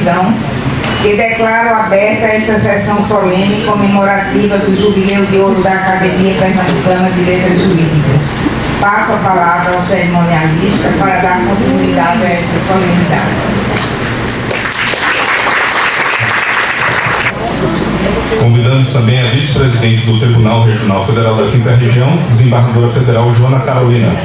certidão que declaro aberta esta sessão solene comemorativa do Jubileu de Ouro da Academia Pernambucana de Letras Jurídicas. Passo a palavra ao cerimonialista para dar continuidade a esta solenidade. Convidamos também a vice-presidente do Tribunal Regional Federal da Quinta Região, desembargadora federal Joana Carolina.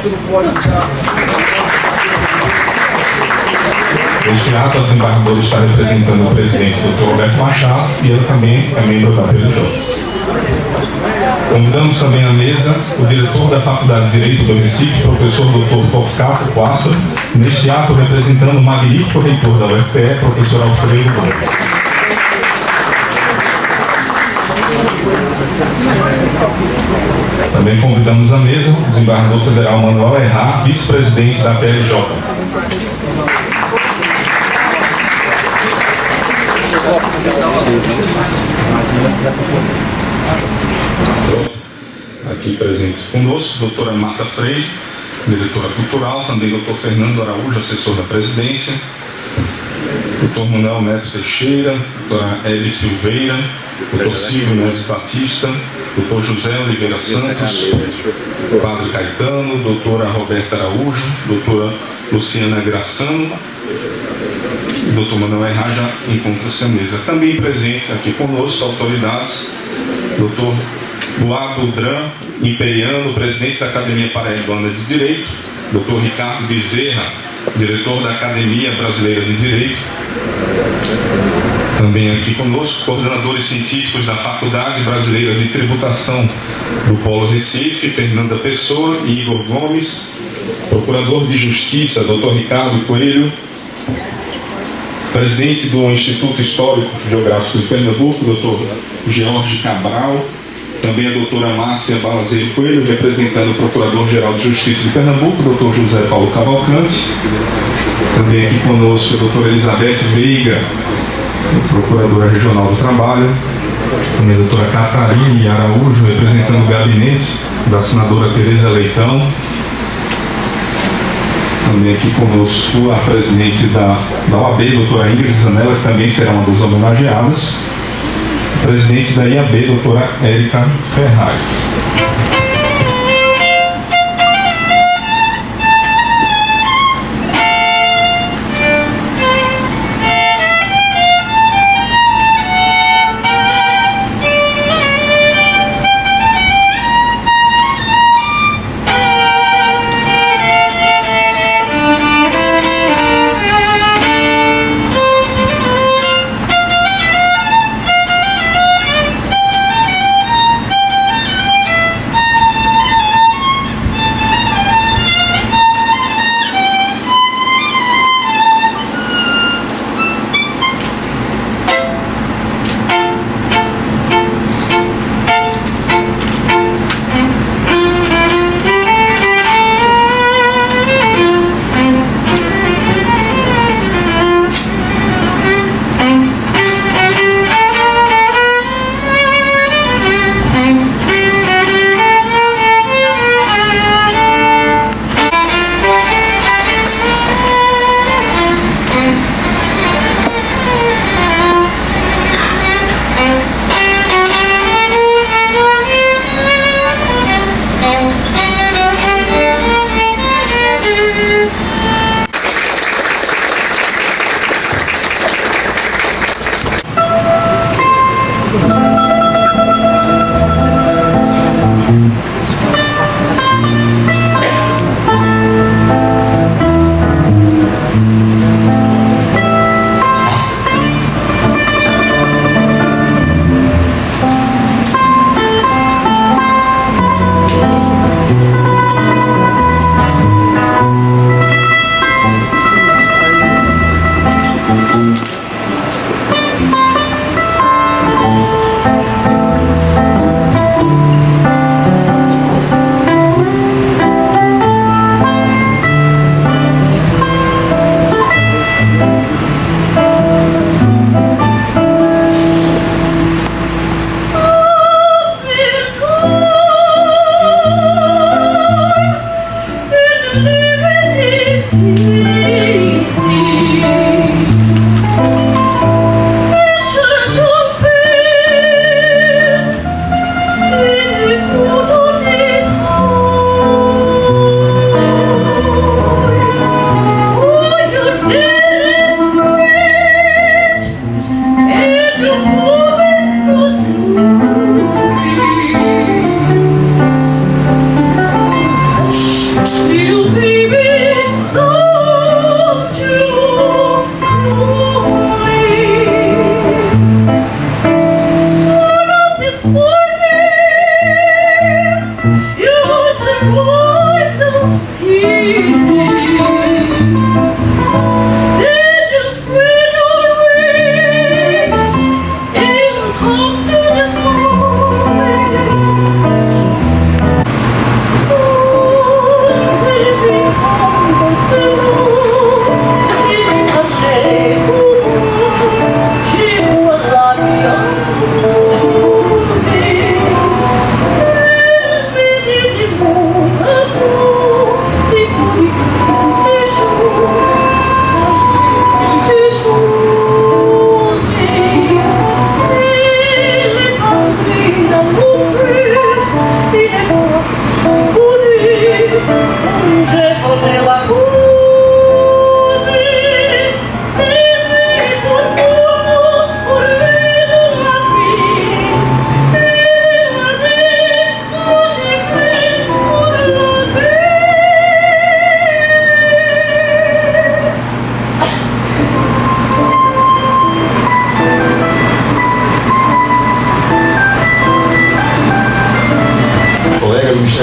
Neste ato, a desembargadora está representando o presidente Dr. Roberto Machado e ela também é membro da PLJ. Convidamos também à mesa o diretor da Faculdade de Direito do Recife, professor Dr. Torquato Quasso, neste ato representando o magnífico reitor da UFPE, professor Alfredo Gomes. Também convidamos à mesa o desembargador federal Manuel Errar, vice-presidente da PLJ. Aqui presentes conosco, doutora Marta Freire, diretora cultural, também doutor Fernando Araújo, assessor da presidência, doutor Manuel Neto Teixeira, doutora Eli Silveira, doutor Silvio Neves Batista, doutor José Oliveira Santos, padre Caetano, doutora Roberta Araújo, doutora Luciana Graçano, doutor Manuel Errar já encontra-se à mesa. Também presentes aqui conosco, autoridades, doutor Boado Dran Imperiano, presidente da Academia Paraibana de Direito, doutor Ricardo Bezerra, diretor da Academia Brasileira de Direito. Também aqui conosco, coordenadores científicos da Faculdade Brasileira de Tributação do Polo Recife, Fernanda Pessoa e Igor Gomes, procurador de Justiça, doutor Ricardo Coelho, presidente do Instituto Histórico Geográfico de Pernambuco, doutor George Cabral, também a doutora Márcia Balazeiro Coelho, representando o Procurador-Geral de Justiça de Pernambuco, doutor José Paulo Cavalcante. Também aqui conosco a doutora Elizabeth Veiga, Procuradora Regional do Trabalho. Também a doutora Catarine Araújo, representando o gabinete da senadora Tereza Leitão. Também aqui conosco a presidente da OAB, doutora Ingrid Zanella, que também será uma das homenageadas. Presidente da IAB, doutora Érica Ferraz.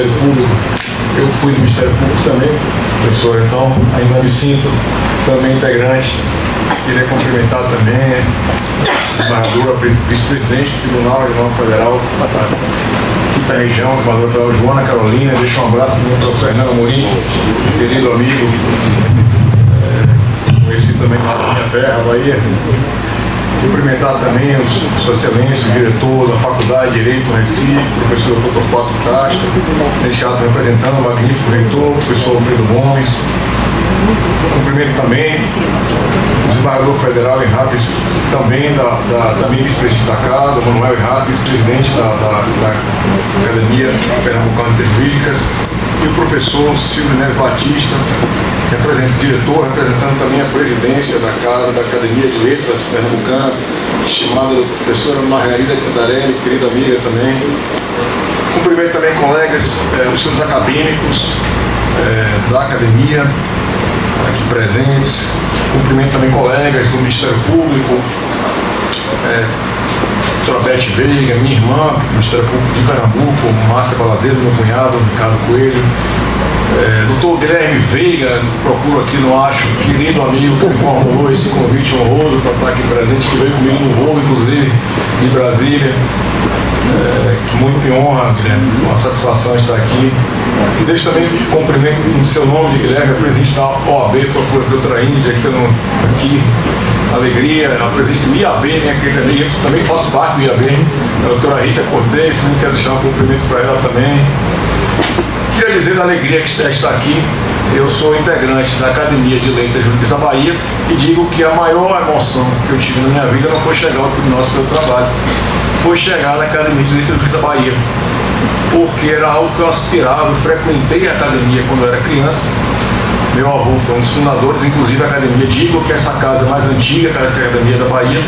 Ministério Público. Eu fui do Ministério Público também, professor, então ainda me sinto também integrante. Queria cumprimentar também a desembargadora, vice-presidente do Tribunal Regional Federal, aqui da região, a desembargadora federal Joana Carolina. Deixo um abraço para o doutor Fernando Amorim, querido amigo, conheci também lá da minha terra, Bahia. Cumprimentar também Sua Excelência, o diretor da Faculdade de Direito Recife, o professor Dr. Pato Castro, nesse ato representando o magnífico reitor, o professor Alfredo Gomes. Cumprimento também o desembargador federal Henriques, também da minha vice-presidente da casa, Manuel Henriques, vice-presidente da Academia Pernambucana de Jurídicas, e o professor Silvio Neves Batista, diretor, representando também a presidência da Casa da Academia de Letras Pernambucana, estimada professora Margarida Cantarelli, querida amiga também. Cumprimento também colegas, os seus acadêmicos da Academia, aqui presentes. Cumprimento também colegas do Ministério Público, doutora Beth Veiga, minha irmã, do Ministério Público de Pernambuco, Márcia Balazeiro, meu cunhado, Ricardo Coelho, doutor Guilherme Veiga, procuro aqui, não acho, querido amigo que me formulou esse convite honroso para estar aqui presente, que veio comigo no voo, inclusive, de Brasília. Muito me honra, Guilherme, uma satisfação estar aqui. E deixo também cumprimento no seu nome de Guilherme, a presidente da OAB, doutora Índia, aqui, alegria, a presidente do IAB, minha querida amiga, eu também faço parte do IAB, a doutora Rita Cortez, também quero deixar um cumprimento para ela também. Queria dizer da alegria que está aqui. Eu sou integrante da Academia de Letras Jurídicas da Bahia e digo que a maior emoção que eu tive na minha vida não foi chegar ao Tribunal do Trabalho, foi chegar na Academia de Letras Jurídicas da Bahia, porque era algo que eu aspirava. Eu frequentei a academia quando eu era criança. Meu avô foi um dos fundadores, inclusive da academia. Digo que essa casa é mais antiga que a Academia da Bahia.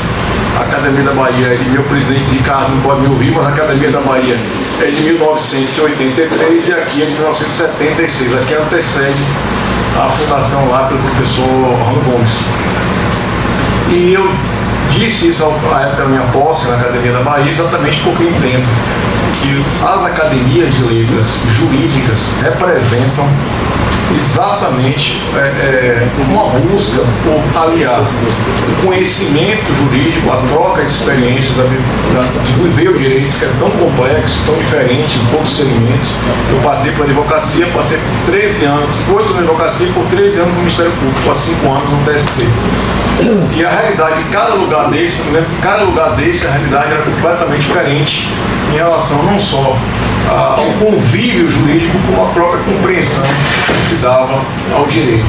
A Academia da Bahia, e meu presidente Ricardo não pode me ouvir, mas a Academia da Bahia é de 1983 e aqui é de 1976. Aqui antecede a fundação lá pelo professor Orlando Gomes. E eu disse isso à época da minha posse na Academia da Bahia exatamente porque entendo que as academias de letras jurídicas representam exatamente uma busca por aliar o conhecimento jurídico, a troca de experiências, de viver o direito, que é tão complexo, tão diferente em poucos segmentos. Eu passei pela advocacia, passei por 13 anos, 8 na advocacia e por 13 anos no Ministério Público, há 5 anos no TST. E a realidade de cada lugar desse, a realidade era completamente diferente em relação não só ao convívio jurídico, como a própria compreensão que se dava ao direito.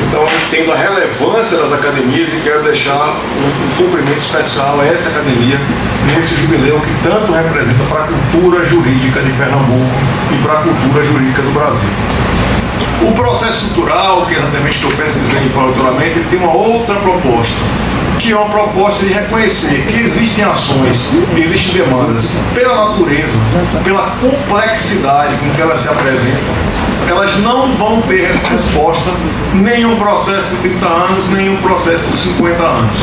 Então eu entendo a relevância das academias e quero deixar um cumprimento especial a essa academia nesse jubileu que tanto representa para a cultura jurídica de Pernambuco e para a cultura jurídica do Brasil. O processo estrutural, que é exatamente que eu pesquisei para o doutoramento, ele tem uma outra proposta, que é uma proposta de reconhecer que existem ações, existem demandas, pela natureza, pela complexidade com que elas se apresentam, elas não vão ter resposta nem em um processo de 30 anos, nem em um processo de 50 anos,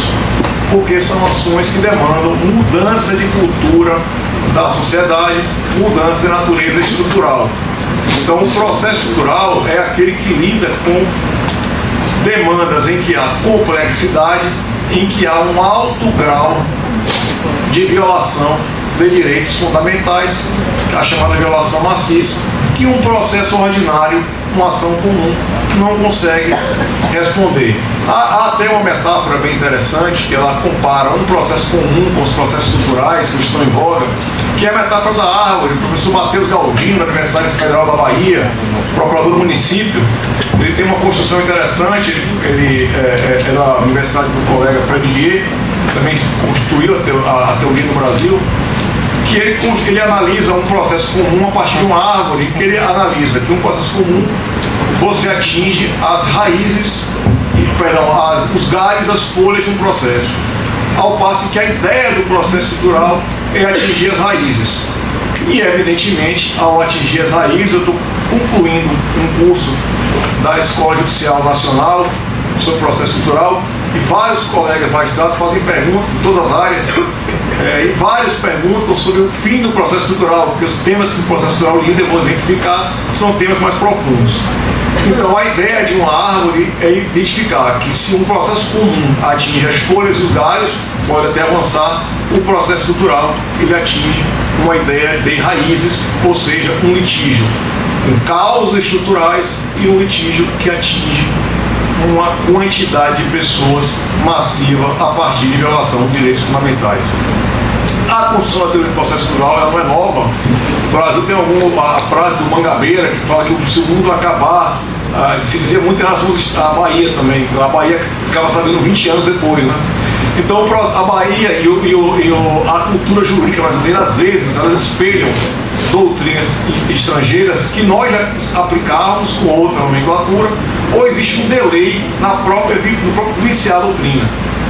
porque são ações que demandam mudança de cultura da sociedade, mudança de natureza estrutural. Então, o processo estrutural é aquele que lida com demandas em que há complexidade, em que há um alto grau de violação de direitos fundamentais, a chamada violação maciça, que um processo ordinário, uma ação comum, não consegue responder. Há até uma metáfora bem interessante, que ela compara um processo comum com os processos estruturais que estão em voga, que é a metáfora da árvore. O professor Matheus Galdino, da Universidade Federal da Bahia, procurador do município, ele tem uma construção interessante. Ele é da Universidade do colega Fred Dier, também construiu a teoria no Brasil, que ele analisa um processo comum a partir de uma árvore, que ele analisa que um processo comum você atinge as raízes, os galhos, as folhas de um processo, ao passo que a ideia do processo estrutural é atingir as raízes. E, evidentemente, ao atingir as raízes, eu estou concluindo um curso da Escola Judicial Nacional sobre processo estrutural, e vários colegas magistrados fazem perguntas de todas as áreas, E vários perguntam sobre o fim do processo estrutural, porque os temas que o processo estrutural lida, eu vou exemplificar, são temas mais profundos. Então a ideia de uma árvore é identificar que se um processo comum atinge as folhas e os galhos, pode até avançar, o processo estrutural ele atinge uma ideia de raízes, ou seja, um litígio com causas estruturais e um litígio que atinge uma quantidade de pessoas massiva a partir de violação de direitos fundamentais. A construção da teoria do processo estrutural ela não é nova. No Brasil tem a frase do Mangabeira que fala que se o mundo acabar, se dizia muito em relação à Bahia também. A Bahia ficava sabendo 20 anos depois, né? Então a Bahia e a cultura jurídica brasileira, às vezes, elas espelham doutrinas estrangeiras que nós já aplicávamos com outra nomenclatura, ou existe um delay no próprio vivenciar a doutrina.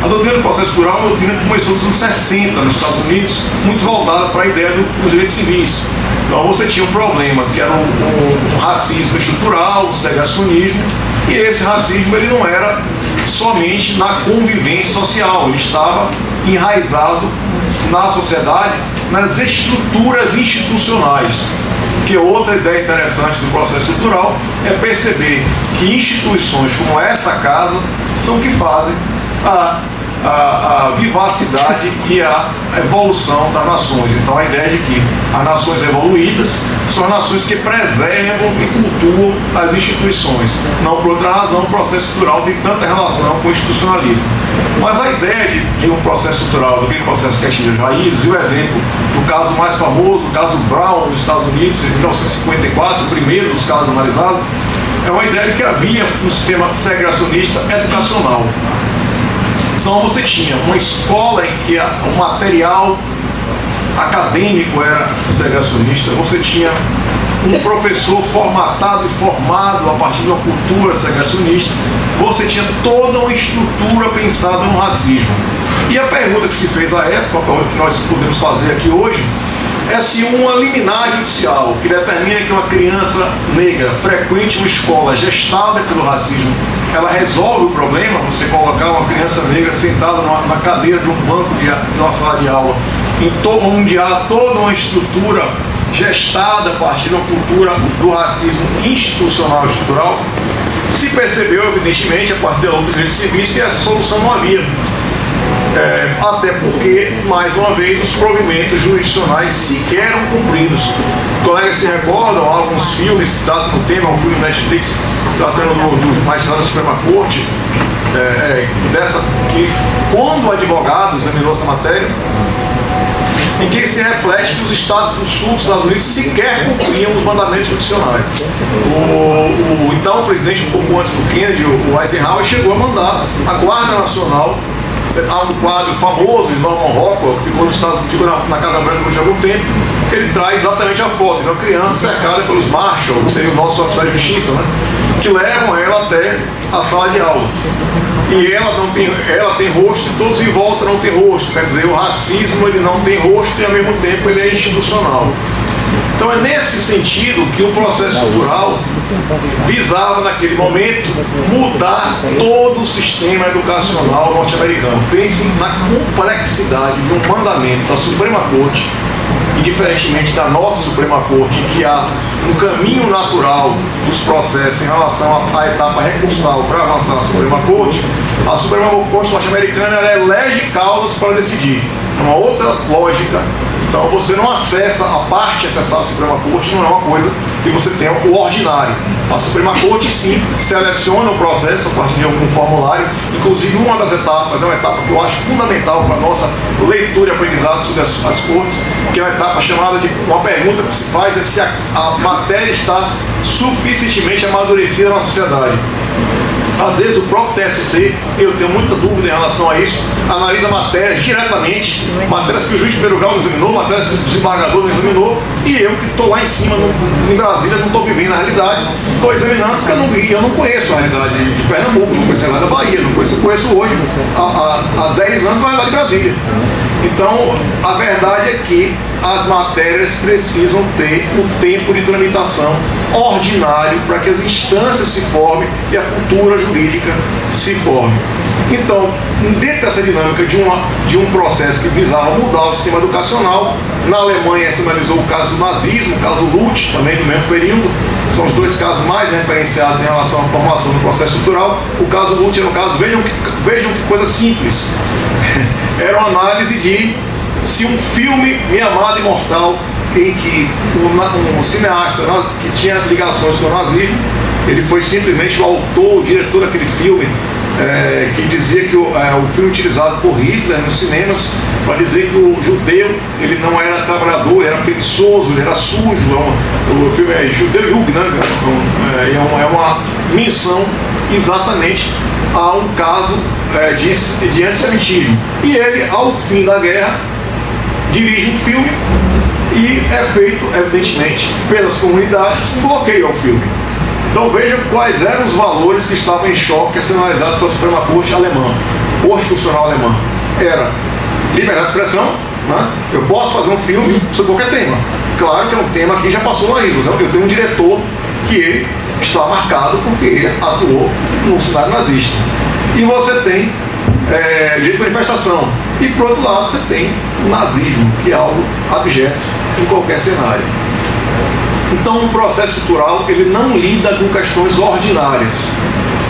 A doutrina do processo estrutural é uma doutrina que começou nos anos 60 nos Estados Unidos, muito voltada para a ideia dos direitos civis. Então você tinha um problema que era um racismo estrutural, um segregacionismo, e esse racismo ele não era somente na convivência social, ele estava enraizado na sociedade, nas estruturas institucionais. Que outra ideia interessante do processo estrutural é perceber que instituições como essa casa são que fazem a vivacidade e a evolução das nações. Então a ideia de que as nações evoluídas são as nações que preservam e cultuam as instituições. Não por outra razão, o processo estrutural tem tanta relação com o institucionalismo. Mas a ideia de um processo estrutural, daquele processo que atinge as raízes, e o exemplo do caso mais famoso, o caso Brown nos Estados Unidos, em 1954, o primeiro dos casos analisados, é uma ideia de que havia um sistema segregacionista educacional. Então você tinha uma escola em que o material acadêmico era segregacionista, você tinha um professor formatado e formado a partir de uma cultura segregacionista, você tinha toda uma estrutura pensada no racismo. E a pergunta que se fez à época, a pergunta que nós podemos fazer aqui hoje, é se uma liminar judicial que determina que uma criança negra frequente uma escola gestada pelo racismo, ela resolve o problema. Você colocar uma criança negra sentada na cadeira de um banco de uma sala de aula, onde há toda uma estrutura gestada a partir de uma cultura do racismo institucional e estrutural, se percebeu, evidentemente, a partir da luta dos direitos civis, que essa solução não havia. Até porque, mais uma vez, os provimentos jurisdicionais sequer eram cumpridos. Os colegas se recordam, há alguns filmes que tratam do tema, um filme Netflix tratando do magistrado da Suprema Corte, que quando o advogado examinou essa matéria, em que se reflete que os estados do sul dos Estados Unidos sequer cumpriam os mandamentos judiciais. Então o presidente, um pouco antes do Kennedy, o Eisenhower, chegou a mandar a Guarda Nacional. Há um quadro famoso de Norman Rockwell, que ficou na Casa Branca durante algum tempo, que ele traz exatamente a foto de uma criança cercada pelos marshals, que seriam os nossos oficiais de justiça, né? Que levam ela até a sala de aula. E ela tem rosto e todos em volta não tem rosto. Quer dizer, o racismo ele não tem rosto e ao mesmo tempo ele é institucional. Então é nesse sentido que o processo estrutural visava naquele momento mudar todo o sistema educacional norte-americano. Pensem na complexidade de um mandamento da Suprema Corte, e diferentemente da nossa Suprema Corte, em que há um caminho natural dos processos em relação à etapa recursal para avançar na Suprema Corte, a Suprema Corte norte-americana ela elege causas para decidir. É uma outra lógica. Então você não acessa a parte acessada da Suprema Corte, não é uma coisa que você tem o ordinário. A Suprema Corte sim seleciona o processo a partir de algum formulário, inclusive uma das etapas é uma etapa que eu acho fundamental para a nossa leitura e aprendizado sobre as cortes, que é uma etapa chamada de uma pergunta que se faz é se a matéria está suficientemente amadurecida na sociedade. Às vezes o próprio TST, eu tenho muita dúvida em relação a isso, analisa matérias diretamente, matérias que o juiz de primeiro grau não examinou, matérias que o desembargador não examinou, e eu que estou lá em cima, em Brasília, não estou vivendo a realidade, estou examinando porque eu não conheço a realidade de Pernambuco, não conheço a realidade da Bahia, não conheço, eu conheço hoje, há 10 anos, a realidade de Brasília. Então, a verdade é que as matérias precisam ter o tempo de tramitação ordinário para que as instâncias se formem e a cultura jurídica se forme. Então, dentro dessa dinâmica de um processo que visava mudar o sistema educacional, na Alemanha se analisou o caso do nazismo, o caso Lutz, também do mesmo período, são os dois casos mais referenciados em relação à formação do processo estrutural. O caso Lutz era um caso, vejam que coisa simples, era uma análise de se um filme, Minha Amada Imortal, em que um cineasta que tinha ligações com o nazismo, ele foi simplesmente o autor, o diretor daquele filme, que dizia que o filme utilizado por Hitler nos cinemas para dizer que o judeu ele não era trabalhador, ele era preguiçoso, ele era sujo. O filme é Judeu Jug, né? É uma menção exatamente a um caso de antissemitismo. E ele, ao fim da guerra, dirige um filme e é feito, evidentemente, pelas comunidades um bloqueio ao filme. Então vejam quais eram os valores que estavam em choque a ser analisados pela Suprema Corte alemã, Corte Constitucional alemã. Era liberdade de expressão, né? Eu posso fazer um filme sobre qualquer tema. Claro que é um tema que já passou no livro. Eu tenho um diretor que ele está marcado porque ele atuou no cenário nazista. E você tem direito de manifestação. E por outro lado você tem o nazismo, que é algo abjeto em qualquer cenário. Então, o processo estrutural ele não lida com questões ordinárias.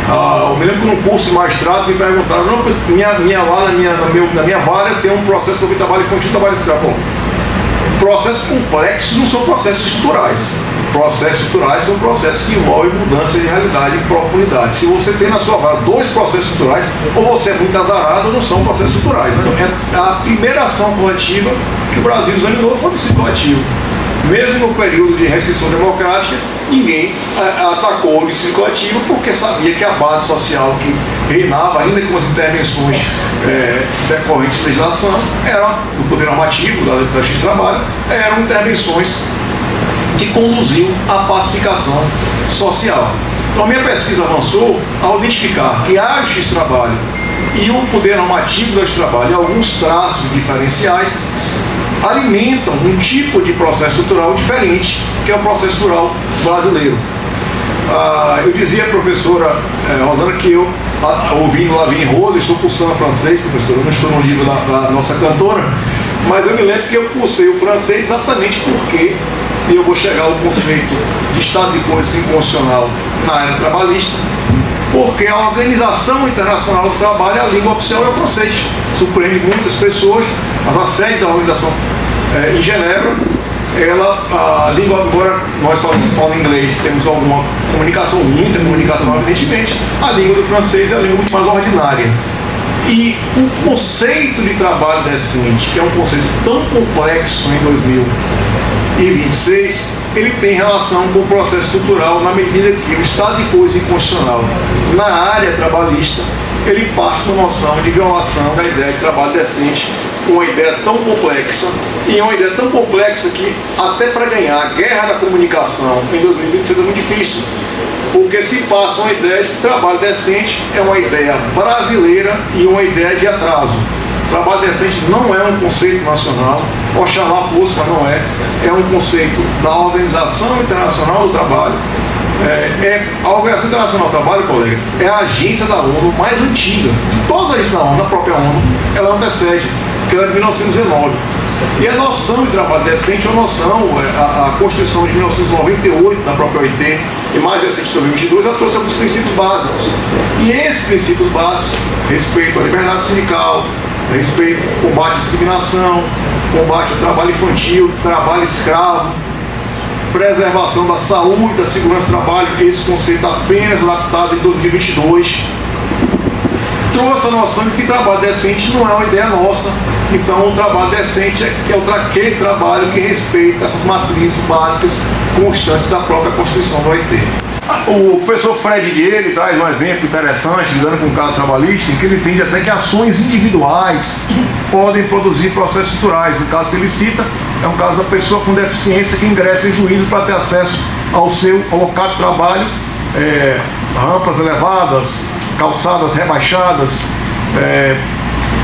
Eu me lembro que num curso de magistrados me perguntaram, não, na minha vara tem um processo sobre trabalho infantil e trabalho escravo. Processos complexos não são processos estruturais. Processos estruturais são processos que envolvem mudança de realidade e profundidade. Se você tem na sua vara dois processos estruturais, ou você é muito azarado ou não são processos estruturais. Né? A primeira ação coletiva que o Brasil examinou foi o ciclo coletivo. Mesmo no período de restrição democrática, ninguém atacou o licínio coletivo porque sabia que a base social que reinava, ainda com as intervenções decorrentes de legislação, era do poder normativo, da Justiça do Trabalho, eram intervenções que conduziam à pacificação social. Então a minha pesquisa avançou ao identificar que a Justiça do Trabalho e o poder normativo da Justiça do Trabalho e alguns traços diferenciais alimentam um tipo de processo estrutural diferente, que é o processo estrutural brasileiro. Eu dizia à professora Rosana que eu, ouvindo Lavigne Rose, estou cursando francês, professora, eu não estou no livro da nossa cantora, mas eu me lembro que eu cursei o francês exatamente porque, e eu vou chegar ao conceito de estado de coisas inconstitucional na área trabalhista, porque a Organização Internacional do Trabalho, a língua oficial é o francês. Surpreende muitas pessoas, mas a sede da organização em Genebra, a língua, agora nós falamos inglês, temos alguma comunicação, muita comunicação, evidentemente, a língua do francês é a língua muito mais ordinária. E o conceito de trabalho decente, que é um conceito tão complexo em 2026, ele tem relação com o processo estrutural na medida que o estado de coisa inconstitucional na área trabalhista, ele parte da noção de violação da ideia de trabalho decente, uma ideia tão complexa, e uma ideia tão complexa que até para ganhar a guerra da comunicação em 2026 é muito difícil, porque se passa uma ideia de que trabalho decente é uma ideia brasileira e uma ideia de atraso. Trabalho decente não é um conceito nacional, oxalá fosse, mas não é. É um conceito da Organização Internacional do Trabalho. A Organização Internacional do Trabalho, colegas, é a agência da ONU mais antiga. De todas as agências da ONU, da própria ONU, ela antecede, que era de 1919. E a noção de trabalho decente é uma noção, a Constituição de 1998, da própria OIT, e mais recente de 2022, ela trouxe alguns princípios básicos. E esses princípios básicos, respeito à liberdade sindical, respeito ao combate à discriminação, combate ao trabalho infantil, trabalho escravo, preservação da saúde, da segurança do trabalho, esse conceito apenas adaptado em 2022, trouxe a noção de que trabalho decente não é uma ideia nossa. Então o trabalho decente é aquele trabalho que respeita essas matrizes básicas constantes da própria Constituição do OIT. O professor Fred Diego traz um exemplo interessante, lidando com o caso trabalhista, em que ele entende até que ações individuais podem produzir processos estruturais. No caso que ele cita, é um caso da pessoa com deficiência que ingressa em juízo para ter acesso ao local de trabalho, rampas elevadas, calçadas rebaixadas,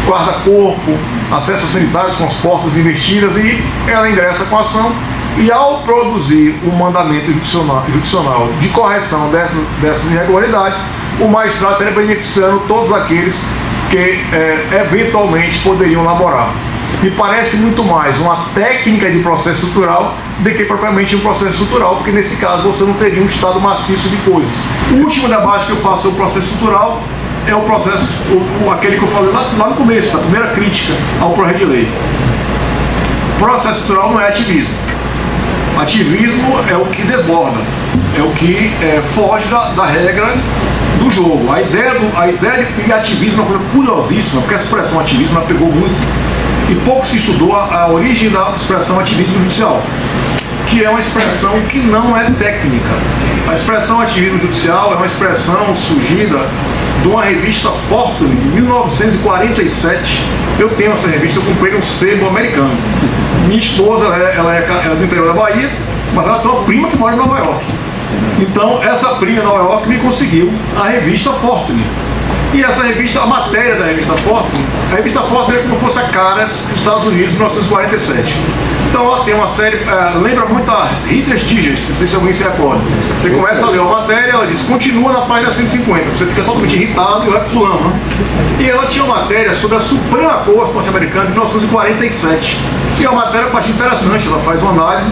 guarda-corpo, acessos sanitários com as portas investidas, e ela ingressa com a ação. E ao produzir um mandamento judicial de correção dessas irregularidades, o magistrado está beneficiando todos aqueles que eventualmente poderiam elaborar. Me parece muito mais uma técnica de processo estrutural do que propriamente um processo estrutural, porque nesse caso você não teria um estado maciço de coisas. O último debate que eu faço sobre o processo estrutural é o processo, aquele que eu falei lá no começo, da primeira crítica ao projeto de lei. Processo estrutural não é ativismo. Ativismo é o que desborda, é o que foge da regra do jogo. A ideia de ativismo é uma coisa curiosíssima, porque essa expressão ativismo ela pegou muito e pouco se estudou a origem da expressão ativismo judicial, que é uma expressão que não é técnica. A expressão ativismo judicial é uma expressão surgida de uma revista Fortune, de 1947. Eu tenho essa revista, eu comprei um sebo americano. Minha esposa, ela é do interior da Bahia, mas ela tem uma prima que mora em Nova York. Então, essa prima em Nova York me conseguiu a revista Fortune. E essa revista, a matéria da revista Fortune é como se fosse a Caras dos Estados Unidos, em 1947. Então ela tem uma série, lembra muito a Reader's Digest, não sei se alguém se recorda. Você começa a ler a matéria, ela diz, continua na página 150, você fica totalmente irritado e vai pulando, né? E ela tinha uma matéria sobre a Suprema Corte norte-americana de 1947. E é uma matéria bastante interessante, ela faz uma análise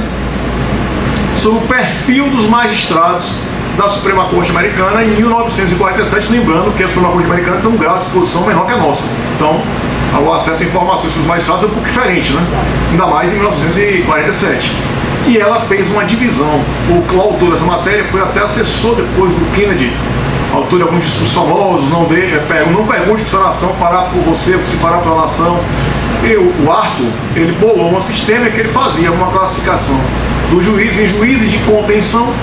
sobre o perfil dos magistrados da Suprema Corte Americana em 1947, lembrando que a Suprema Corte Americana tem um grau de exposição menor que a nossa. Então, o acesso a informações sobre os magistrados é um pouco diferente, né? Ainda mais em 1947. E ela fez uma divisão. O autor dessa matéria foi até assessor depois do Kennedy, autor de alguns discursos famosos, não pergunte o que sua nação fará por você, o que se fará pela nação. E o Arthur, ele bolou um sistema que ele fazia uma classificação dos juízes em juízes de contenção.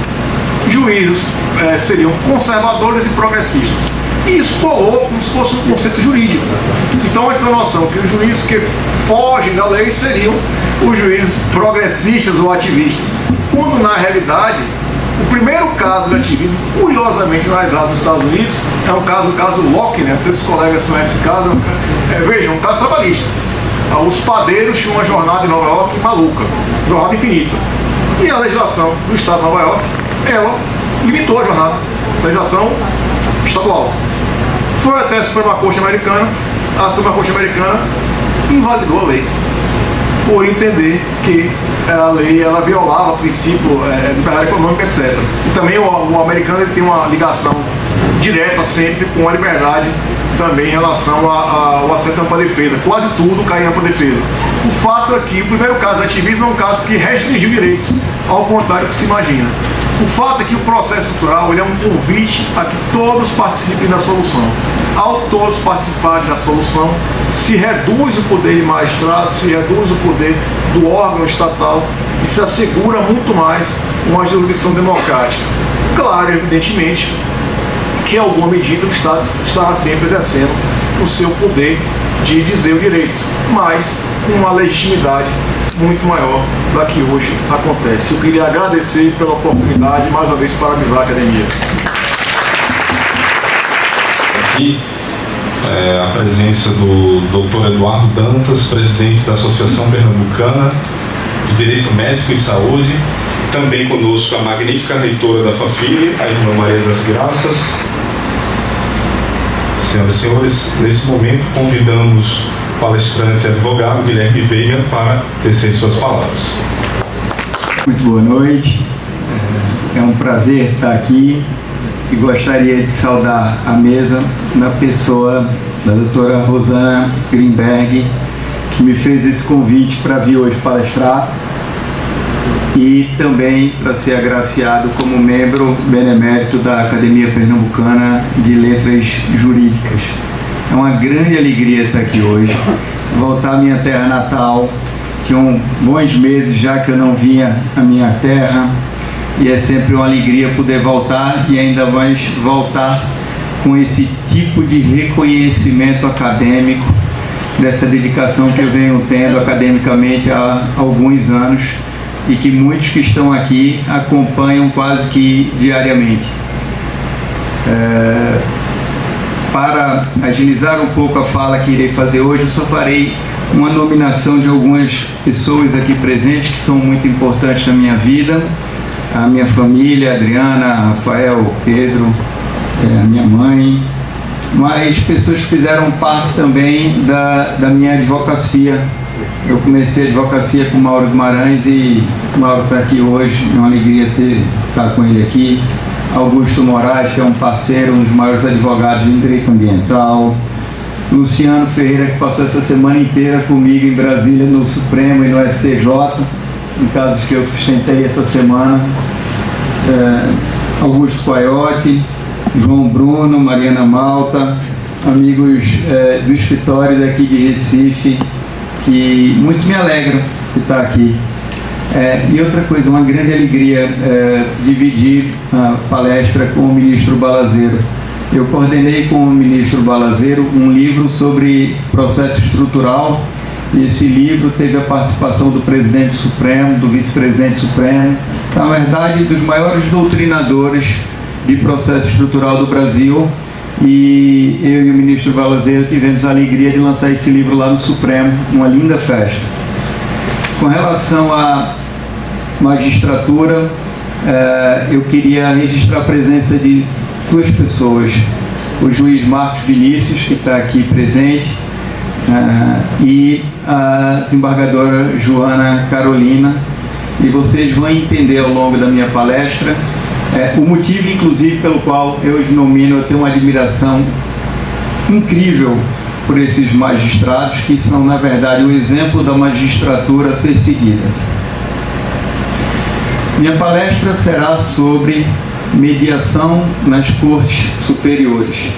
Juízes seriam conservadores e progressistas. E isso colou como se fosse um conceito jurídico. Então a gente tem a noção que os juízes que fogem da lei seriam os juízes progressistas ou ativistas. Quando na realidade, o primeiro caso de ativismo, curiosamente analisado nos Estados Unidos, é o caso Locke, né? Todos os colegas conhecem esse caso. Vejam, um caso trabalhista. Os padeiros tinham uma jornada em Nova York maluca, jornada infinita. E a legislação do Estado de Nova York, ela limitou a jornada, legislação estadual. Foi até a Suprema Corte Americana, a Suprema Corte Americana invalidou a lei, por entender que a lei ela violava o princípio de liberdade econômica, etc. E também o americano ele tem uma ligação direta sempre com a liberdade também em relação ao acesso à ampla defesa. Quase tudo cai em ampla defesa. O fato é que o primeiro caso de ativismo é um caso que restringiu direitos, ao contrário do que se imagina. O fato é que o processo estrutural ele é um convite a que todos participem da solução. Ao todos participarem da solução, se reduz o poder de magistrado, se reduz o poder do órgão estatal e se assegura muito mais uma jurisdição democrática. Claro, evidentemente, que em alguma medida o Estado estará sempre exercendo o seu poder de dizer o direito, mas com uma legitimidade muito maior da que hoje acontece. Eu queria agradecer pela oportunidade e mais uma vez parabenizar a academia. Aqui a presença do Dr. Eduardo Dantas, presidente da Associação Pernambucana de Direito Médico e Saúde. Também conosco a magnífica reitora da FAFIRE, a irmã Maria das Graças. Senhoras e senhores, nesse momento convidamos o palestrante e advogado Guilherme Veiga para tecer suas palavras. Muito boa noite, é um prazer estar aqui e gostaria de saudar a mesa na pessoa da doutora Rosana Greenberg, que me fez esse convite para vir hoje palestrar e também para ser agraciado como membro benemérito da Academia Pernambucana de Letras Jurídicas. É uma grande alegria estar aqui hoje, voltar à minha terra natal. Tinham bons meses já que eu não vinha à minha terra e é sempre uma alegria poder voltar e ainda mais voltar com esse tipo de reconhecimento acadêmico, dessa dedicação que eu venho tendo academicamente há alguns anos e que muitos que estão aqui acompanham quase que diariamente. Para agilizar um pouco a fala que irei fazer hoje, eu só farei uma nominação de algumas pessoas aqui presentes que são muito importantes na minha vida. A minha família, Adriana, Rafael, Pedro, a minha mãe, mas pessoas que fizeram parte também da minha advocacia. Eu comecei a advocacia com Mauro Guimarães e Mauro está aqui hoje, é uma alegria estar com ele aqui. Augusto Moraes, que é um parceiro, um dos maiores advogados do direito ambiental. Luciano Ferreira, que passou essa semana inteira comigo em Brasília, no Supremo e no STJ, em casos que eu sustentei essa semana. Augusto Coyote, João Bruno, Mariana Malta, amigos do escritório daqui de Recife, que muito me alegram de estar aqui. E outra coisa, uma grande alegria dividir a palestra com o ministro Balazeiro. Eu coordenei com o ministro Balazeiro um livro sobre processo estrutural, e esse livro teve a participação do presidente do Supremo, do vice-presidente Supremo, na verdade dos maiores doutrinadores de processo estrutural do Brasil, e eu e o ministro Balazeiro tivemos a alegria de lançar esse livro lá no Supremo, uma linda festa. Com relação à magistratura, eu queria registrar a presença de duas pessoas, o juiz Marcos Vinícius, que está aqui presente, e a desembargadora Joana Carolina, e vocês vão entender ao longo da minha palestra o motivo, inclusive, pelo qual eu os nomino. Eu tenho uma admiração incrível por esses magistrados, que são, na verdade, o exemplo da magistratura a ser seguida. Minha palestra será sobre mediação nas cortes superiores.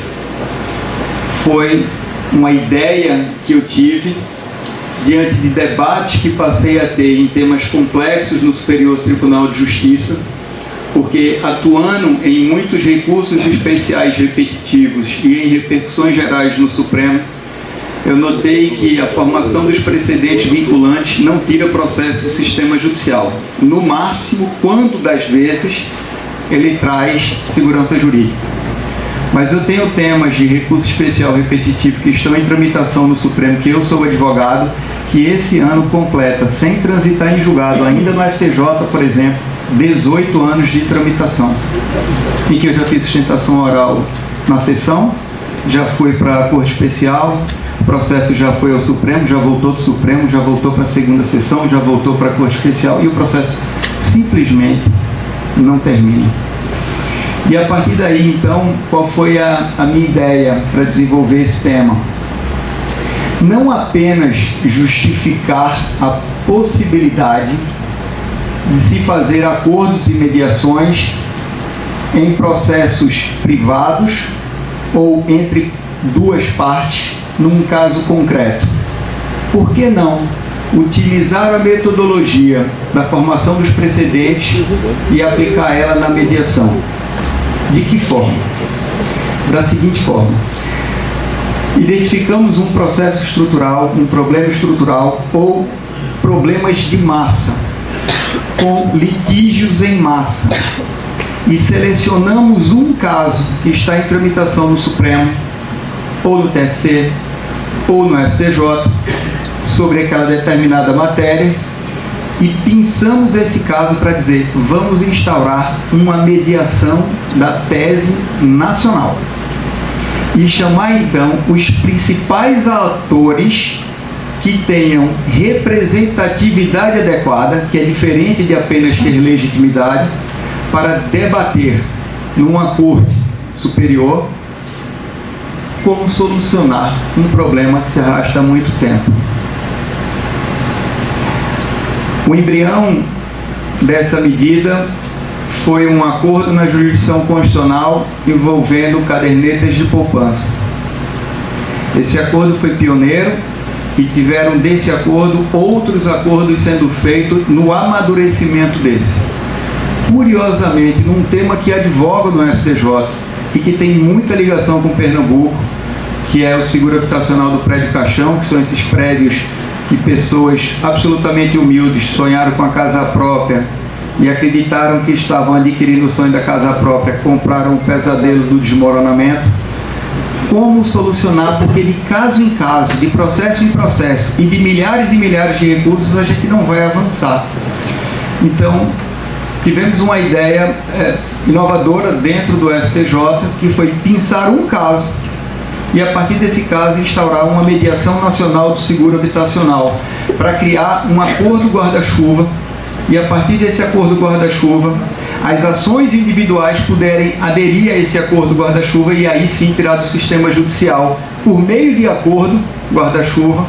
Foi uma ideia que eu tive diante de debates que passei a ter em temas complexos no Superior Tribunal de Justiça, porque atuando em muitos recursos especiais repetitivos e em repercussões gerais no Supremo, eu notei que a formação dos precedentes vinculantes não tira processo do sistema judicial. No máximo, quando das vezes, ele traz segurança jurídica. Mas eu tenho temas de recurso especial repetitivo que estão em tramitação no Supremo, que eu sou advogado, que esse ano completa, sem transitar em julgado, ainda no STJ, por exemplo, 18 anos de tramitação, em que eu já fiz sustentação oral na sessão, já fui para a Corte Especial, o processo já foi ao Supremo, já voltou do Supremo, já voltou para a segunda sessão, já voltou para a Corte Especial, e o processo simplesmente não termina. E a partir daí, então, qual foi a minha ideia para desenvolver esse tema? Não apenas justificar a possibilidade de se fazer acordos e mediações em processos privados ou entre duas partes num caso concreto. Por que não utilizar a metodologia da formação dos precedentes e aplicar ela na mediação? De que forma? Da seguinte forma: identificamos um processo estrutural, um problema estrutural ou problemas de massa, com litígios em massa, e selecionamos um caso que está em tramitação no Supremo, ou no TST, ou no STJ, sobre aquela determinada matéria, e pensamos esse caso para dizer: vamos instaurar uma mediação da tese nacional. E chamar então os principais atores que tenham representatividade adequada, que é diferente de apenas ter legitimidade, para debater numa corte superior como solucionar um problema que se arrasta há muito tempo. O embrião dessa medida foi um acordo na jurisdição constitucional envolvendo cadernetas de poupança. Esse acordo foi pioneiro e tiveram desse acordo outros acordos sendo feitos no amadurecimento desse. Curiosamente, num tema que advoga no STJ e que tem muita ligação com Pernambuco, que é o seguro habitacional do prédio caixão, que são esses prédios que pessoas absolutamente humildes sonharam com a casa própria e acreditaram que estavam adquirindo o sonho da casa própria, compraram o pesadelo do desmoronamento. Como solucionar? Porque de caso em caso, de processo em processo e de milhares e milhares de recursos, a gente não vai avançar. Então, tivemos uma ideia inovadora dentro do STJ, que foi pensar um caso e, a partir desse caso, instaurar uma mediação nacional do seguro habitacional para criar um acordo guarda-chuva e, a partir desse acordo guarda-chuva, as ações individuais puderem aderir a esse acordo guarda-chuva e aí sim tirar do sistema judicial, por meio de acordo guarda-chuva,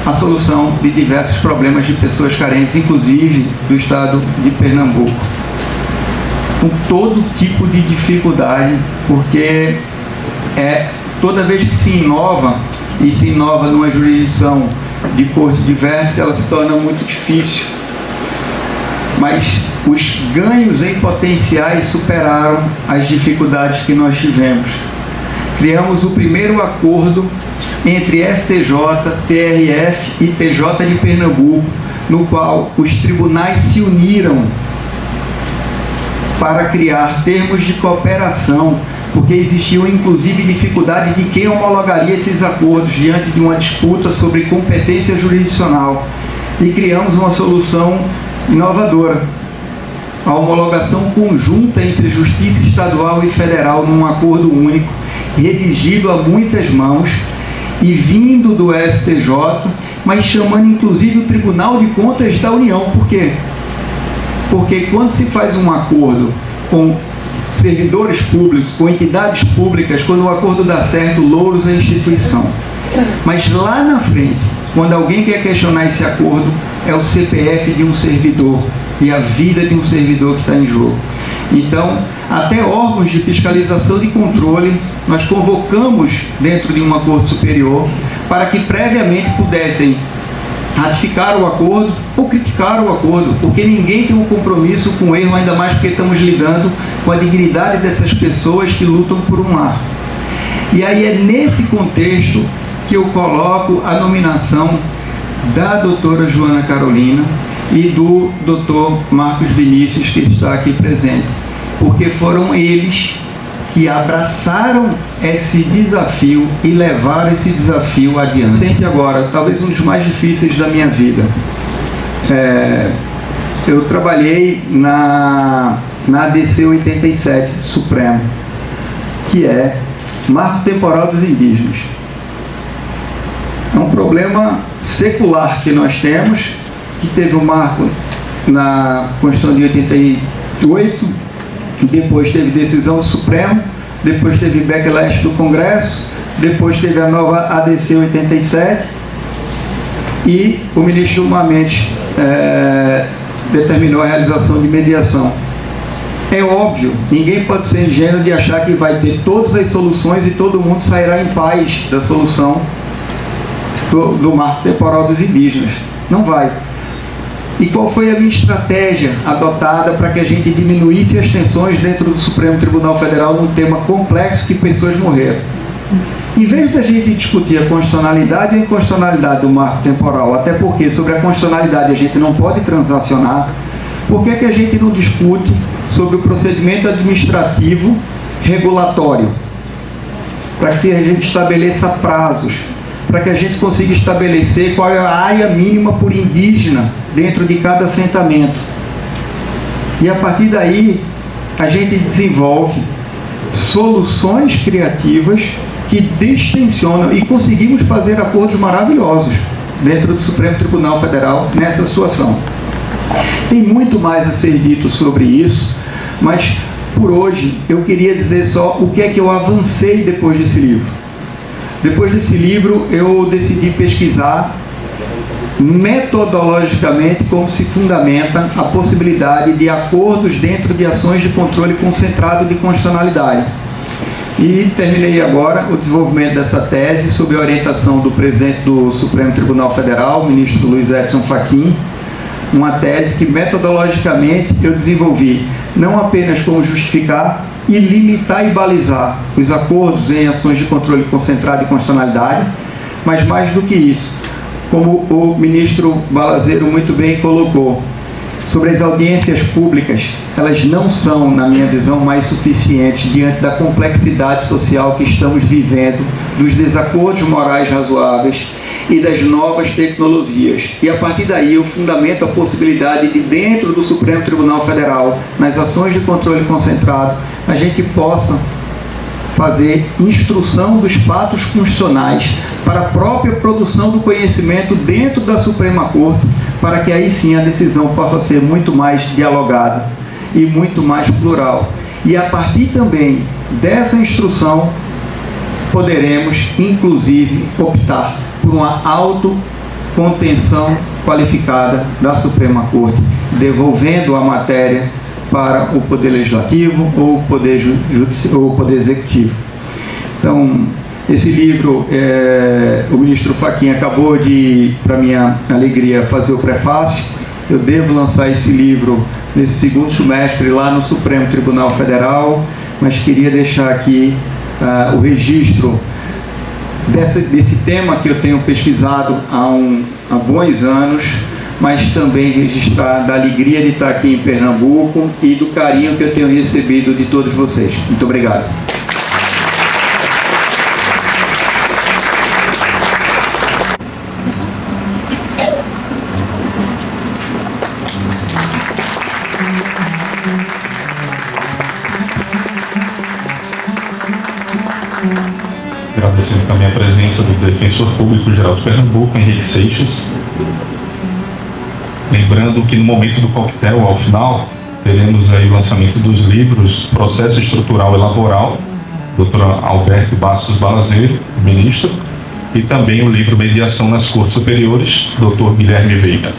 a solução de diversos problemas de pessoas carentes, inclusive do estado de Pernambuco. Com todo tipo de dificuldade, porque toda vez que se inova, e se inova numa jurisdição de corte diversa, ela se torna muito difícil. Mas os ganhos em potenciais superaram as dificuldades que nós tivemos. Criamos o primeiro acordo entre STJ, TRF e TJ de Pernambuco, no qual os tribunais se uniram para criar termos de cooperação, porque existiu inclusive dificuldade de quem homologaria esses acordos diante de uma disputa sobre competência jurisdicional. E criamos uma solução inovadora, a homologação conjunta entre Justiça Estadual e Federal num acordo único, redigido a muitas mãos e vindo do STJ, mas chamando inclusive o Tribunal de Contas da União. Por quê? Porque quando se faz um acordo com servidores públicos, com entidades públicas, quando o acordo dá certo, louros a instituição. Mas lá na frente, quando alguém quer questionar esse acordo, é o CPF de um servidor e a vida de um servidor que está em jogo. Então, até órgãos de fiscalização e controle, nós convocamos dentro de um acordo superior para que previamente pudessem ratificar o acordo ou criticar o acordo, porque ninguém tem um compromisso com o erro, ainda mais porque estamos lidando com a dignidade dessas pessoas que lutam por um lar. E aí é nesse contexto que eu coloco a nominação da doutora Joana Carolina e do doutor Marcos Vinícius, que está aqui presente, porque foram eles que abraçaram esse desafio e levaram esse desafio adiante. Sente agora, talvez um dos mais difíceis da minha vida. Eu trabalhei na ADC 87 do Supremo, que é Marco Temporal dos Indígenas. É um problema secular que nós temos, que teve um marco na Constituição de 88, depois teve decisão do Supremo, depois teve backlash do Congresso, depois teve a nova ADC 87 e o ministro Gilmar Mendes determinou a realização de mediação. É óbvio, ninguém pode ser ingênuo de achar que vai ter todas as soluções e todo mundo sairá em paz da solução do marco temporal dos indígenas. Não vai. E qual foi a minha estratégia adotada para que a gente diminuísse as tensões dentro do Supremo Tribunal Federal num tema complexo que pessoas morreram? Em vez da gente discutir a constitucionalidade e a inconstitucionalidade do marco temporal, até porque sobre a constitucionalidade a gente não pode transacionar, por que a gente não discute sobre o procedimento administrativo regulatório? Para que a gente estabeleça prazos, para que a gente consiga estabelecer qual é a área mínima por indígena dentro de cada assentamento. E a partir daí, a gente desenvolve soluções criativas que distensionam e conseguimos fazer acordos maravilhosos dentro do Supremo Tribunal Federal nessa situação. Tem muito mais a ser dito sobre isso, mas por hoje eu queria dizer só o que é que eu avancei depois desse livro. Depois desse livro, eu decidi pesquisar metodologicamente como se fundamenta a possibilidade de acordos dentro de ações de controle concentrado de constitucionalidade. E terminei agora o desenvolvimento dessa tese sob a orientação do presidente do Supremo Tribunal Federal, o ministro Luiz Edson Fachin, uma tese que metodologicamente eu desenvolvi não apenas como justificar e limitar e balizar os acordos em ações de controle concentrado e constitucionalidade, mas mais do que isso, como o ministro Balazeiro muito bem colocou, sobre as audiências públicas, elas não são, na minha visão, mais suficientes diante da complexidade social que estamos vivendo, dos desacordos morais razoáveis e das novas tecnologias. E a partir daí eu fundamento a possibilidade de, dentro do Supremo Tribunal Federal, nas ações de controle concentrado, a gente possa fazer instrução dos fatos constitucionais para a própria produção do conhecimento dentro da Suprema Corte, para que aí sim a decisão possa ser muito mais dialogada e muito mais plural. E a partir também dessa instrução, poderemos, inclusive, optar por uma autocontenção qualificada da Suprema Corte, devolvendo a matéria para o Poder Legislativo ou o Poder Executivo. Então, esse livro, o ministro Fachin acabou de, para minha alegria, fazer o prefácio. Eu devo lançar esse livro nesse segundo semestre lá no Supremo Tribunal Federal, mas queria deixar aqui o registro desse tema que eu tenho pesquisado há bons anos, mas também registrar da alegria de estar aqui em Pernambuco e do carinho que eu tenho recebido de todos vocês. Muito obrigado. Agradecendo também a presença do Defensor Público Geral de Pernambuco, Henrique Seixas. Lembrando que no momento do coquetel, ao final, teremos aí o lançamento dos livros Processo Estrutural e Laboral, Dr. Alberto Bastos Balazeiro, ministro, e também o livro Mediação nas Cortes Superiores, Dr. Guilherme Veiga.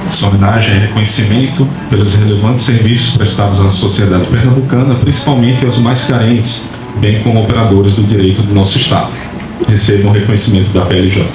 Essa homenagem é reconhecimento pelos relevantes serviços prestados à sociedade pernambucana, principalmente aos mais carentes, bem como operadores do direito do nosso Estado. Recebam o reconhecimento da PLJ.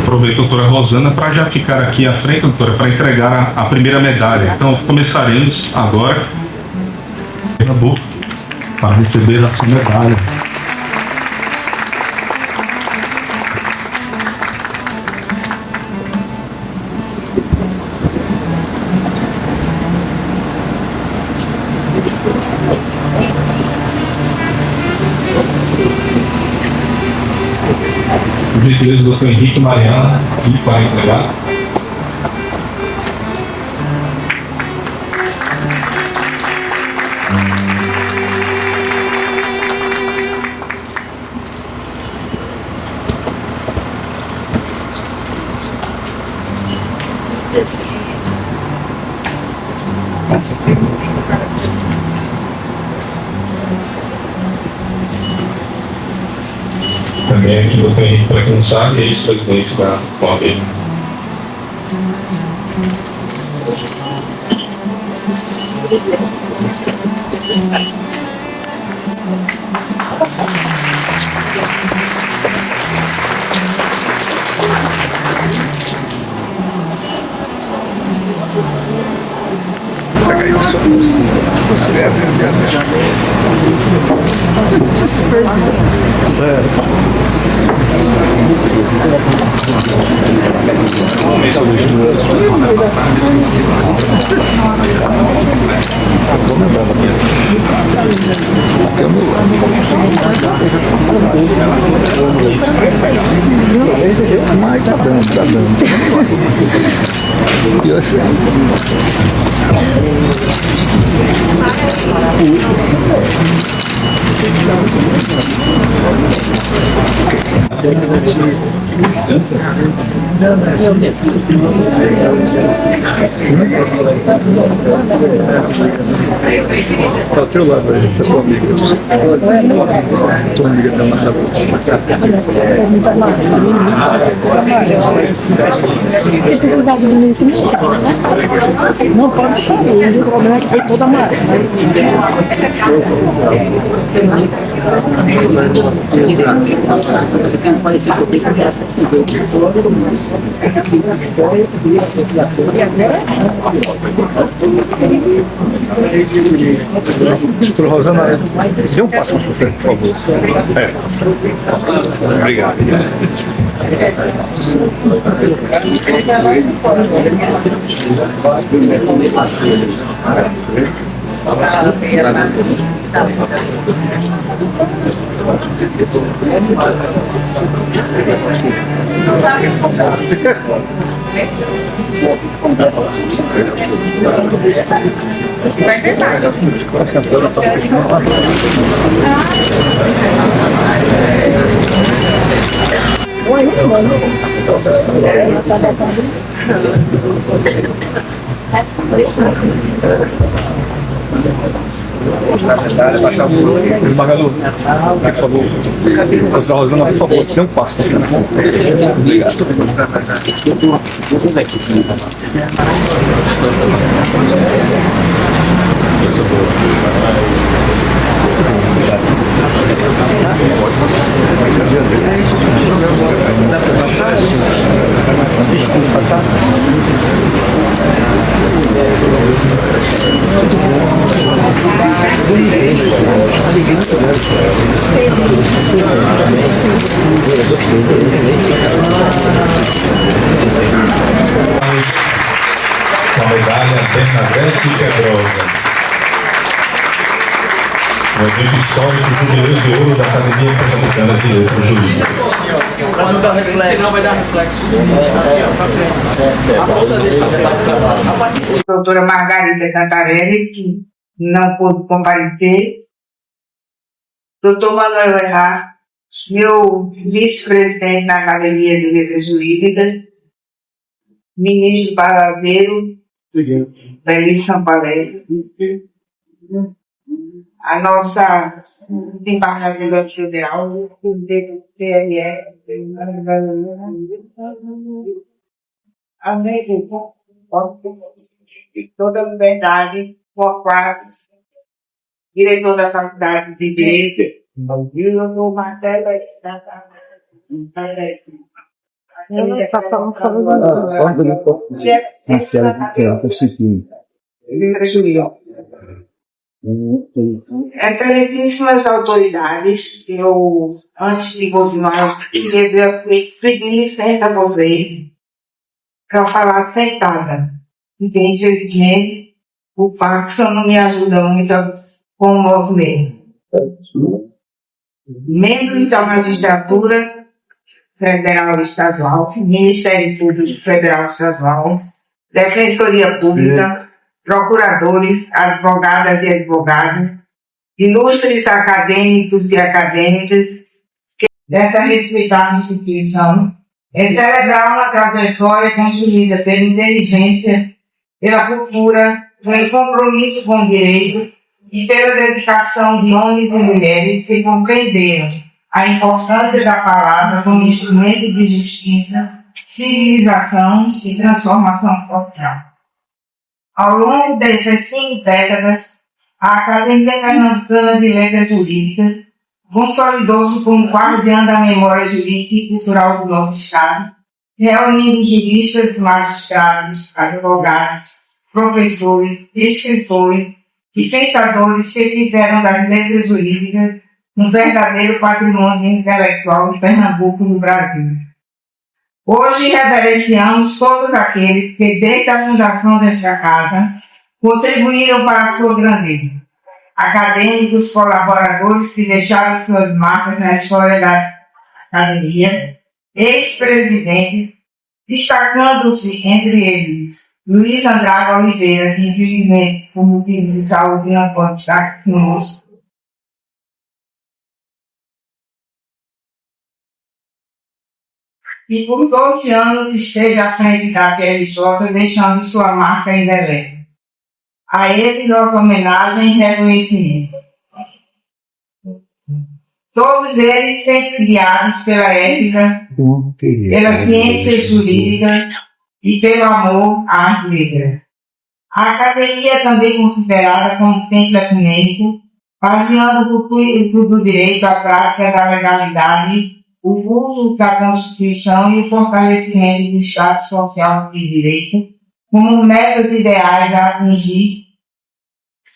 Aproveito, doutora Rosana, para já ficar aqui à frente, doutora, para entregar a primeira medalha. Então, começaremos agora Pernambuco para receber a sua medalha. Por gentileza, doutor Henrique Mariana, aqui para entregar. Também aqui eu tenho, para quem não sabe, ex-presidente da OAB. Pega aí o som. Mas tá dando. E assim. Tá ao teu lado aí, essa tua amiga. Tua amiga tá lá. Se precisar de mim, não pode sair. O problema é que foi toda amarela. Doutora Rosana, dê um passo para frente, por favor. Obrigado. Baixar o desembargador, por favor. Doutora Rosana, por favor, dê um passo. Obrigado. Desculpa, tá? Com a medalha Bernadette Quebrosa. Um evento histórico do Jubileu de Ouro da Academia Pernambucana de Letras Jurídicas. Não dá reflexo. Senão vai dar reflexo. Doutora Margarida Cantarelli, que não pôde comparecer. Doutor Manuel Errar, meu vice-presidente na Academia de Letras Jurídicas. Ministro Balazeiro, da Eleição Palestra. A nossa desembargadora federal, o TRE, a toda a liberdade, diretor da Faculdade de Direito, o Marcelo Excelentíssimas autoridades, eu, antes de continuar, queria pedir licença a vocês para falar sentada, porque infelizmente o Parkinson não me ajuda muito com o movimento. Membros da magistratura federal e estadual, Ministério Público Federal e Estadual, Defensoria Pública, procuradores, advogadas e advogados, ilustres acadêmicos e acadêmicas dessa respeitada instituição, é celebrar uma trajetória construída pela inteligência, pela cultura, pelo compromisso com o direito e pela dedicação de homens e mulheres que compreenderam a importância da palavra como instrumento de justiça, civilização e transformação social. Ao longo dessas 5 décadas, a Academia Pernambucana de Letras Jurídicas consolidou-se como guardiã da memória jurídica e cultural do nosso Estado, reunindo juristas, magistrados, advogados, professores, escritores e pensadores que fizeram das letras jurídicas um verdadeiro patrimônio intelectual de Pernambuco no Brasil. Hoje reverenciamos todos aqueles que, desde a fundação desta casa, contribuíram para a sua grandeza. Acadêmicos, colaboradores que deixaram suas marcas na história da Academia, ex-presidentes, destacando-se entre eles Luiz Andrade Oliveira, que infelizmente, por motivos de saúde, não pode estar conosco, e por 12 anos esteve à frente da PLJ, deixando sua marca indelével. A ele nossa homenagem e reconhecimento. Todos eles sempre guiados pela ética, pela ciência jurídica e pelo amor à arte negra. A academia é também considerada como templo ecumênico, baseando o culto do direito à prática da legalidade, o uso da Constituição e o fortalecimento do Estado Social de Direito como metas ideais a atingir,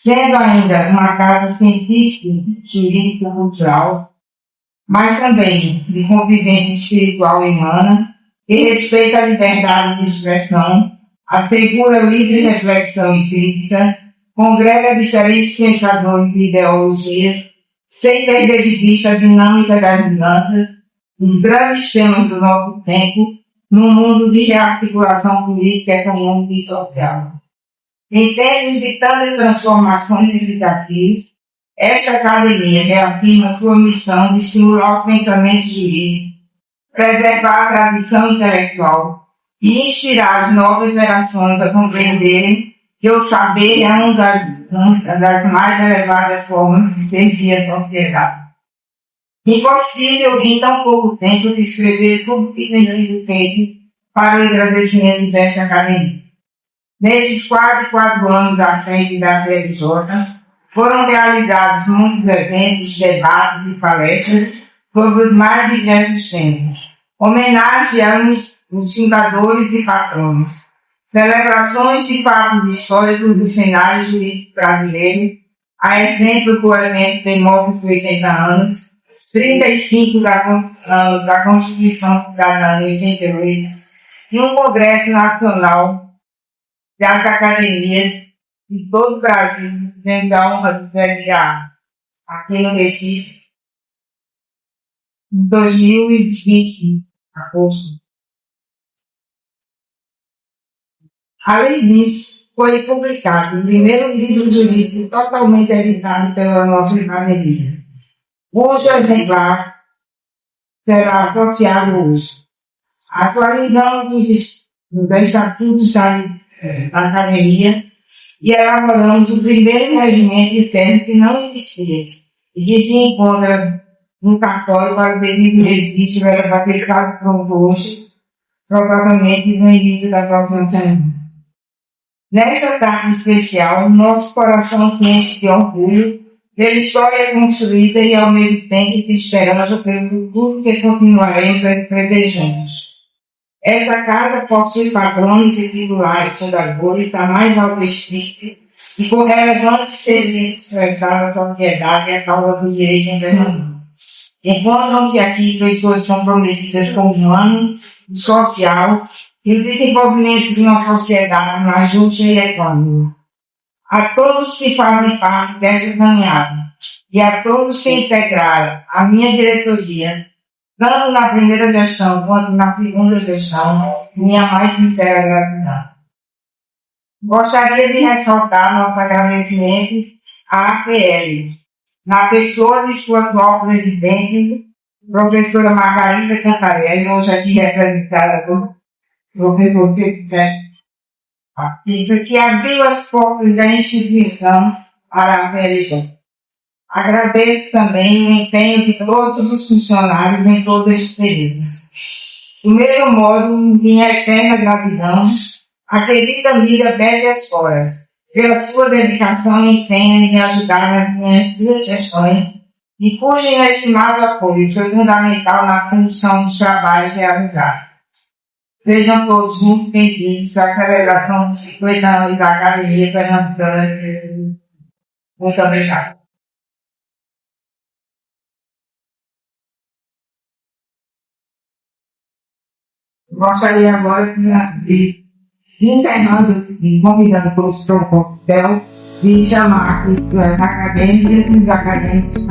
sendo ainda uma casa científica, jurídica, cultural, mas também de convivência espiritual e humana, que respeita a liberdade de expressão, assegura livre reflexão e crítica, congrega diferentes pensadores e ideologias, sem perder de vista a dinâmica das mudanças, os grandes temas do nosso tempo, num mundo de rearticulação política, econômica e social. Em termos de tantas transformações significativas, esta academia reafirma sua missão de estimular o pensamento jurídico, preservar a tradição intelectual e inspirar as novas gerações a compreenderem que o saber é uma das mais elevadas formas de servir a sociedade. Impossível em tão pouco tempo descrever tudo que tem sido feito para o agradecimento desta academia. Nesses quase 4 anos à frente da PLJ, foram realizados muitos eventos, debates e palestras sobre os mais diversos temas. Homenageamos os fundadores e patronos, celebrações de fatos históricos do cenário jurídico brasileiro, a exemplo do evento de 80 anos, 35 anos da Constituição Cidadã em 88, e um Congresso Nacional das Academias de todo o Brasil, tendo a honra de sediar aqui no Recife, em 2020, agosto. Além disso, foi publicado o primeiro livro jurídico totalmente editado pela nossa academia, cujo exemplar será associado hoje. Atualizamos os estatutos da academia e elaboramos o primeiro regimento interno que não existia e que se encontra no cartório para o devido registro para ser pronto hoje, provavelmente no início da próxima semana. Nesta tarde especial, nosso coração se enche de orgulho pela história construída e ao mesmo tempo de esperança pelo futuro que continuaremos predejando. Esta casa possui patrões e titulares fundadores da mais alta espírito e com relevantes serviços prestados à sociedade e à causa do direito internacional. Encontram-se aqui pessoas comprometidas com o humano, o social e o desenvolvimento de uma sociedade mais justa e econômica. A todos que fazem parte dessa caminhada e a todos que integraram a minha diretoria, tanto na primeira gestão quanto na segunda gestão, minha mais sincera gratidão. Gostaria de ressaltar nosso agradecimento à APL, na pessoa de sua atual presidente, professora Margarida Cantarelli, hoje aqui representada por professor que abriu as portas da instituição para a PLJ. Agradeço também o empenho de todos os funcionários em todo este período. Do mesmo modo, minha eterna gratidão à querida amiga Bélia Escora, pela sua dedicação e empenho em me ajudar nas minhas duas gestões e cujo inestimável apoio foi fundamental na condução dos trabalhos realizados. Sejam todos muito bem-vindos à celebração dos 50 anos da Academia Pernambucana de Direito. Muito obrigado. Gostaria agora de encerrando e convidando todos para o coquetel de chamar os acadêmicos e os acadêmicos